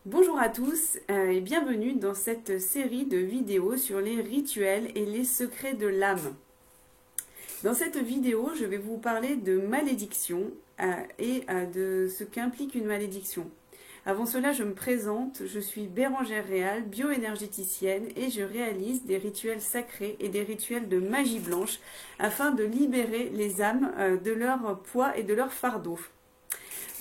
Bonjour à tous et bienvenue dans cette série de vidéos sur les rituels et les secrets de l'âme. Dans cette vidéo, je vais vous parler de malédiction et de ce qu'implique une malédiction. Avant cela, je me présente, je suis Bérangère Réal, bioénergéticienne et je réalise des rituels sacrés et des rituels de magie blanche afin de libérer les âmes de leur poids et de leur fardeau.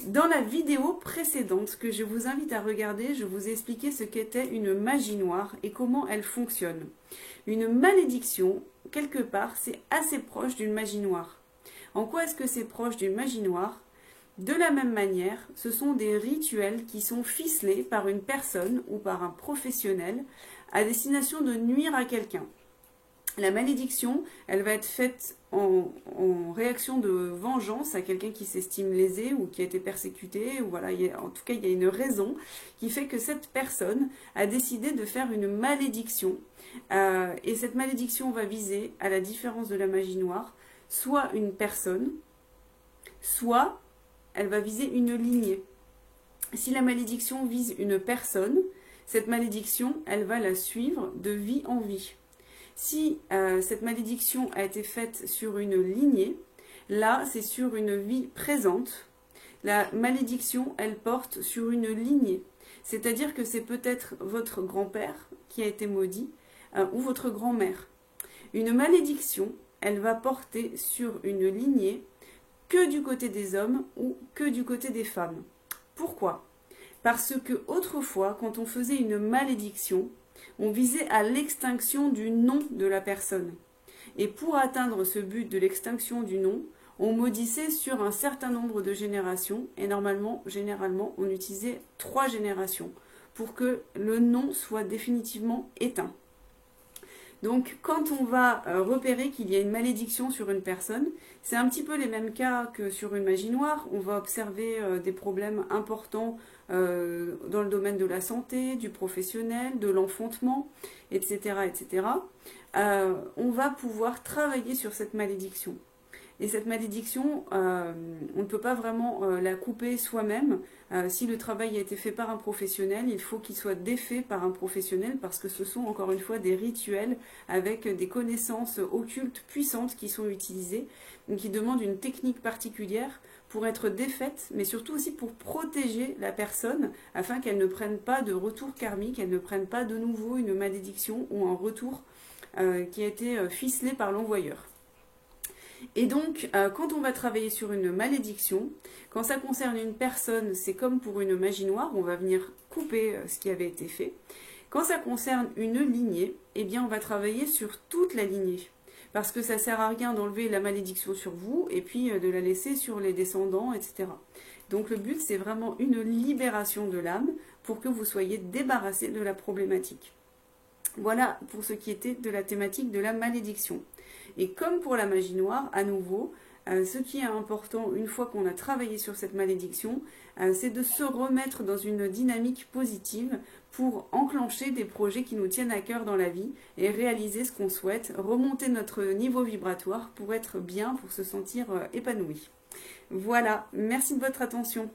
Dans la vidéo précédente que je vous invite à regarder, je vous ai expliqué ce qu'était une magie noire et comment elle fonctionne. Une malédiction, quelque part, c'est assez proche d'une magie noire. En quoi est-ce que c'est proche d'une magie noire? De la même manière, ce sont des rituels qui sont ficelés par une personne ou par un professionnel à destination de nuire à quelqu'un. La malédiction, elle va être faite en réaction de vengeance à quelqu'un qui s'estime lésé ou qui a été persécuté. Ou voilà, en tout cas, il y a une raison qui fait que cette personne a décidé de faire une malédiction. Et cette malédiction va viser, à la différence de la magie noire, soit une personne, soit elle va viser une lignée. Si la malédiction vise une personne, cette malédiction, elle va la suivre de vie en vie. Si cette malédiction a été faite sur une lignée, là c'est sur une vie présente. La malédiction, elle porte sur une lignée. C'est-à-dire que c'est peut-être votre grand-père qui a été maudit ou votre grand-mère. Une malédiction, elle va porter sur une lignée que du côté des hommes ou que du côté des femmes. Pourquoi? Parce que autrefois, quand on faisait une malédiction, on visait à l'extinction du nom de la personne. Et pour atteindre ce but de l'extinction du nom, on maudissait sur un certain nombre de générations, et généralement, on utilisait 3 générations pour que le nom soit définitivement éteint. Donc, quand on va repérer qu'il y a une malédiction sur une personne, c'est un petit peu les mêmes cas que sur une magie noire. On va observer des problèmes importants dans le domaine de la santé, du professionnel, de l'enfantement, etc. etc. On va pouvoir travailler sur cette malédiction. Et cette malédiction, on ne peut pas vraiment la couper soi-même. Si le travail a été fait par un professionnel, il faut qu'il soit défait par un professionnel parce que ce sont encore une fois des rituels avec des connaissances occultes puissantes qui sont utilisées, qui demandent une technique particulière pour être défaite, mais surtout aussi pour protéger la personne afin qu'elle ne prenne pas de retour karmique, qu'elle ne prenne pas de nouveau une malédiction ou un retour qui a été ficelé par l'envoyeur. Et donc, quand on va travailler sur une malédiction, quand ça concerne une personne, c'est comme pour une magie noire, on va venir couper ce qui avait été fait. Quand ça concerne une lignée, eh bien on va travailler sur toute la lignée. Parce que ça ne sert à rien d'enlever la malédiction sur vous et puis de la laisser sur les descendants, etc. Donc le but, c'est vraiment une libération de l'âme pour que vous soyez débarrassé de la problématique. Voilà pour ce qui était de la thématique de la malédiction. Et comme pour la magie noire, à nouveau, ce qui est important une fois qu'on a travaillé sur cette malédiction, c'est de se remettre dans une dynamique positive pour enclencher des projets qui nous tiennent à cœur dans la vie et réaliser ce qu'on souhaite, remonter notre niveau vibratoire pour être bien, pour se sentir épanoui. Voilà, merci de votre attention.